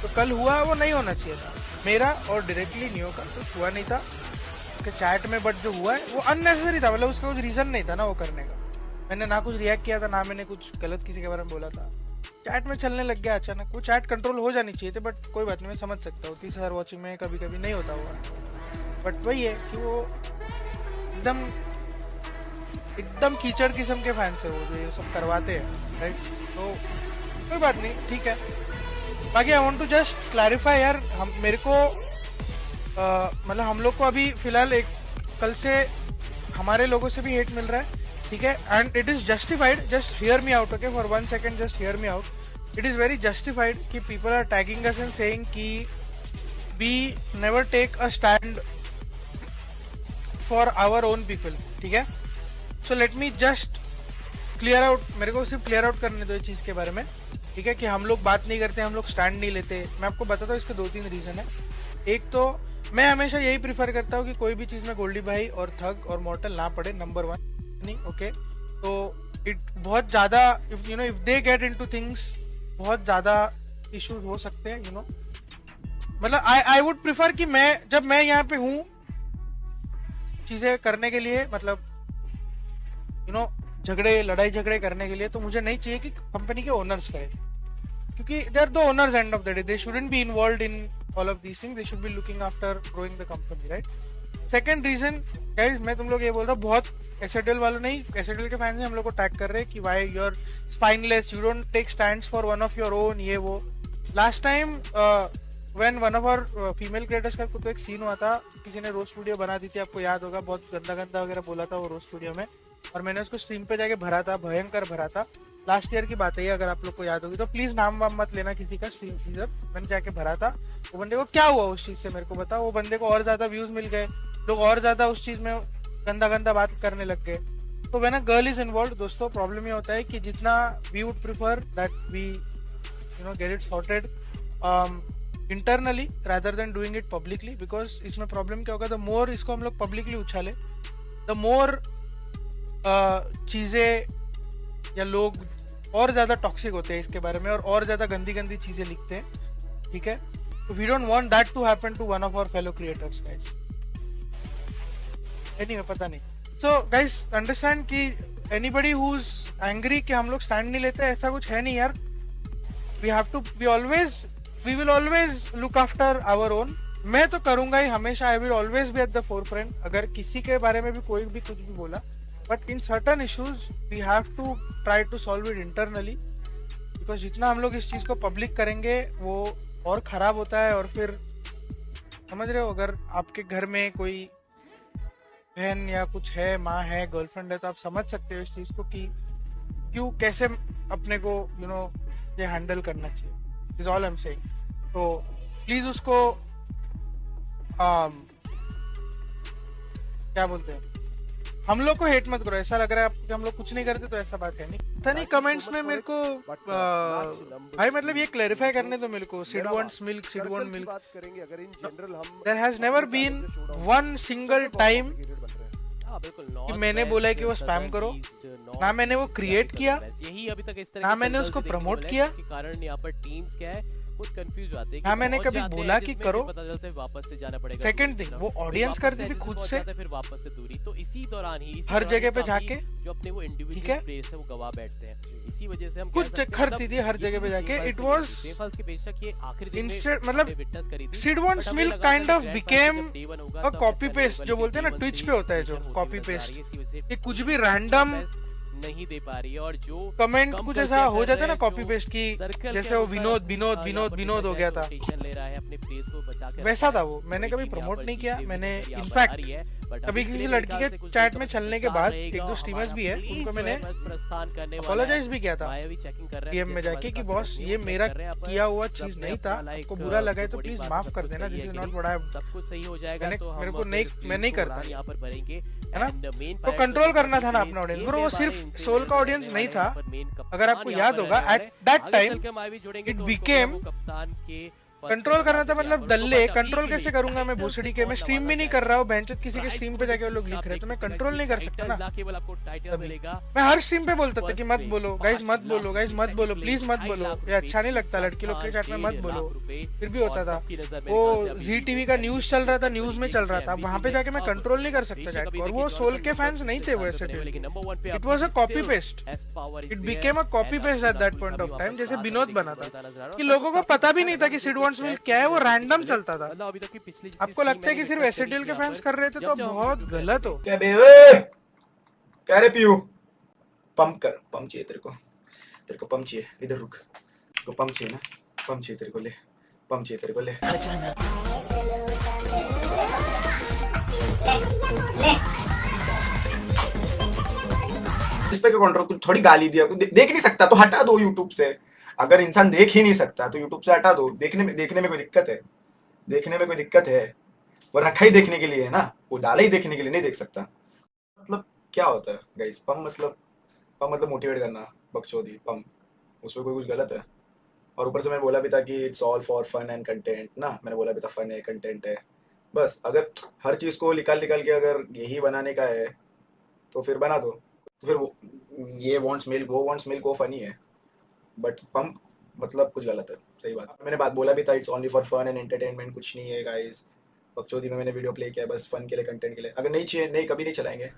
तो कल हुआ वो नहीं होना चाहिए था मेरा और डायरेक्टली नियो का कुछ हुआ नहीं था उसके चैट में, बट जो हुआ है वो अननेसेसरी था, मतलब उसका कुछ रीजन नहीं था ना वो करने का। मैंने ना कुछ रिएक्ट किया था ना मैंने कुछ गलत किसी के बारे में बोला था, चैट में चलने लग गया अचानक। वो चैट कंट्रोल हो जानी चाहिए थी, बट कोई बात नहीं, मैं समझ सकता हूँ 30,000 वॉचिंग में कभी कभी नहीं होता हुआ, बट वही है कि वो एकदम एकदम कीचड़ किस्म के फैंस है वो जो ये सब करवाते हैं, राइट। तो कोई बात नहीं, ठीक है। बाकी I want to just clarify यार, हम मेरे को मतलब हम लोग को अभी फिलहाल एक कल से हमारे लोगों से भी हेट मिल रहा है, ठीक है, and it is justified. Just hear me out, okay, for 1 second just hear me out. It is very justified कि people are tagging us and saying कि we never take a stand for our own people, ठीक है। So let me just clear out, मेरे को सिर्फ clear out करने दो इस चीज के बारे में, ठीक है, कि हम लोग बात नहीं करते, हम लोग स्टैंड नहीं लेते। मैं आपको बताता हूँ इसके 2-3 रीजन है। एक तो मैं हमेशा यही प्रिफर करता हूँ कि कोई भी चीज में गोल्डी भाई और थग और मॉर्टल ना पड़े, नंबर 1 नहीं, ओके। तो इट बहुत ज्यादा if if they get into things बहुत ज्यादा इश्यूज हो सकते हैं, मतलब आई वुड प्रिफर कि जब मैं यहाँ पे हूँ चीजें करने के लिए, मतलब झगड़े लड़ाई झगड़े करने के लिए, तो मुझे नहीं चाहिए कि कंपनी के ओनर्स करें, क्योंकि they are the owners end of the day, they shouldn't be involved in all of these things, they should be looking after growing the company, right. Second reason guys, मैं तुम लोग ये बोल रहा हूँ, बहुत एसएडएल वालों नहीं, एसएडएल के फैंस हम लोग को टैग कर रहे हैं कि why you are spineless, you don't take stands for one of your own, ये वो। Last time when one of our female creators का तो एक सीन हुआ था, किसी ने रोस्ट वीडियो बना दी थी, आपको याद होगा, बहुत गंदा गंदा वगैरह बोला था वो रोस्ट वीडियो में, और मैंने उसको स्ट्रीम पे जाके भरा था, भयंकर भरा था। लास्ट ईयर की बात है, अगर आप लोग को याद होगी तो प्लीज नाम वाम मत लेना किसी का, स्ट्रीम सीजर मैंने जाके भरा था। वो बंदे को क्या हुआ उस चीज से मेरे को बताओ, वो बंदे को और ज्यादा व्यूज मिल गए, लोग और ज्यादा उस चीज में गंदा गंदा बात करने लग गए। तो when a girl is involve, दोस्तों प्रॉब्लम ये होता है कि जितना we would prefer that we get it sorted internally rather than doing it publicly, because इसमें प्रॉब्लम क्या होगा, द मोर इसको हम लोग पब्लिकली उछाले, द मोर चीजें या लोग और ज्यादा टॉक्सिक होते हैं इसके बारे में, और ज्यादा गंदी गंदी चीजें लिखते हैं, ठीक है। तो we don't want that to happen to one of our fellow creators guys. Anyway पता नहीं, सो गाइस अंडरस्टैंड कि एनीबडी हु इज एंग्री कि हम लोग स्टैंड नहीं लेते, ऐसा कुछ है नहीं यार। We have to be always, we will always look after our own. मैं तो करूंगा ही हमेशा, I will always be at the forefront, अगर किसी के बारे में भी कोई भी कुछ भी बोला, but in certain issues we have to try to solve it internally, because जितना हम लोग इस चीज को पब्लिक करेंगे वो और खराब होता है। और फिर समझ रहे हो, अगर आपके घर में कोई बहन या कुछ है, माँ है, गर्लफ्रेंड है, तो आप समझ सकते हो इस चीज को कि क्यों कैसे अपने को ये हैंडल करना चाहिए, is all I am saying. तो प्लीज उसको क्या बोलते हैं, हम लोग को हेट मत करो। ऐसा लग रहा है आपको कि हम लोग कुछ नहीं करते, तो ऐसा बात है नहीं। पता नहीं कमेंट्स में मेरे को भाई मतलब ये क्लैरिफाई करने दो मेरे को, Sid wants milk, Sid want milk, there has never been one single time कि मैंने बोला है कि वो स्पैम करो, ना मैंने वो क्रिएट किया, यही अभी तक इस तरह ना मैंने उसको प्रमोट किया, कारण यहाँ पर टीम्स क्या है खुद कंफ्यूज आते हैं, हाँ मैंने कभी बोला कि करो, पता चलता है वापस से जाना पड़ेगा। सेकंड थिंग, वो ऑडियंस करती थी खुद से, फिर वापस से दूरी, तो इसी दौरान ही हर जगह पे जाके जो अपने वो इंडिविजुअल प्लेस है वो गवा बैठते हैं। इसी वजह से हम कुछ करती थी हर जगह पे जाके। इट वाज सेफल्स के बेशक ये आखिरी दिन इंस्टेंट, मतलब विटनेस करी थी, Sid wants milk kind of became a copy paste, जो बोलते हैं ना ट्विच पे होता है जो कॉपी पेस्ट, ये कुछ भी रैंडम नहीं दे पा रही है, और जो कमेंट कुछ ऐसा हो जाता है ना कॉपी पेस्ट की, जैसे वो विनोद विनोद विनोद विनोद हो गया था, ले रहा है अपने फेस को बचा के, वैसा था वो। मैंने कभी प्रमोट नहीं किया, मैंने इनफैक्ट कभी किसी लड़की के चैट में चलने के बाद, एक दो स्ट्रीमर्स भी है, उनको मैंने अपोलोजाइज भी किया था डीएम में जाके कि बॉस ये मेरा किया हुआ चीज नहीं था, आपको बुरा लगा है तो प्लीज माफ कर देना, this is not what I, सब कुछ सही हो जाएगा, तो मेरे को नहीं, मैं नहीं करता यहाँ पर भरेंगे, है ना। तो कंट्रोल करना था ना अपना ऑडियंस, ब्रो वो सिर्फ सोल का ऑडियंस नहीं था, अगर आपको याद होगा at that time it became कप्तान के कंट्रोल करना था मतलब दल्ले कंट्रोल कैसे करूंगा मैं भोसड़ी के? मैं स्ट्रीम भी नहीं कर रहा हूँ, बेंचत किसी के स्ट्रीम पे जाके वो लोग लिख रहे हैं, तो मैं कंट्रोल नहीं कर सकता ना। केवल आपको टाइटल तभी मिलेगा। मैं हर स्ट्रीम पे बोलता था कि मत फर्स्ट बोलो प्लेस गाइस, मत 5 बोलो लाख गाइस, मत रुपए, बोलो सेकंड प्लीज प्लेस मत 2.5 बोलो, लाख ये रुपए, अच्छा नहीं लगता तीसरा लड़की लोग के स्थान चैट में मत 1.5 बोलो, लाख रुपए फिर भी और होता था। सबकी नजर मेरे वो ख्याल से अभी जी भी टीवी वो का कैप्टन न्यूज चल रहा था, विराट न्यूज में कोहली चल के रहा था, वहां पे एमवीपी जाके मैं अब कंट्रोल नहीं कर सकता ऋषभ चैट अभी को, और देखिए वो सोल जॉनसन के नंबर फैंस नहीं 2 थे वो स्थान पे ऐसे बने हुए, थे। लेकिन नंबर 1 पे इट अभी वॉज अ भी copy still paste, as power is it there became a copy and paste at Arjun that Atul का पॉइंट भी ऑफ वहां पर टाइम, जैसे साथ हमें विनोद देखने बना को था मिलता नजर आ रहा है कि और लोगों को काफी पता भी अच्छा नहीं लग था रहा कि है सिड मुझे वॉन्ट्स विल कैच क्या है, वो देखने को रैंडम मिले। चलता था। मतलब अभी तक की पिछली जितनी आपको स्ट्रीम लगता है मैंने कि सिर्फ विटनेस करी एसएडीएल थी के यहाँ फैंस पर, कर रहे थे तो जब हम बहुत यूट्यूब पे गलत रहते हो। थे। क्या बे ओए क्या रे पीयू पंप कर पंप चाहिए तेरे को पंप चाहिए इधर रुक तो पंप चाहिए ना पंप चाहिए तेरे को ले पंप चाहिए तेरे को ले इस पे कंट्रोल थोड़ी गाली दिया देख नहीं सकता तो हटा दो यूट्यूब से अगर इंसान देख ही नहीं सकता तो यूट्यूब से हटा दो देखने में कोई दिक्कत है देखने में कोई दिक्कत है वो रखा ही देखने के लिए है ना वो डाला ही देखने के लिए नहीं देख सकता मतलब क्या होता है गाइस पम मतलब मोटिवेट करना बकचोदी पम उसमें कोई कुछ गलत है और ऊपर से मैंने बोला भी था कि it's all for fun and content ना मैंने बोला भी था फन है कंटेंट है बस अगर हर चीज़ को निकाल निकाल के अगर यही बनाने का है तो फिर बना दो तो फिर ये वांट्स मिल्क वो वांट्स मिल्क वो फनी है बट पंप मतलब कुछ गलत है सही बात मैंने बात बोला भी था it's only for fun and entertainment कुछ नहीं है गाइस बकचोदी में मैंने वीडियो प्ले किया है बस फन के लिए कंटेंट के लिए अगर नहीं चाहिए नहीं कभी नहीं चलाएंगे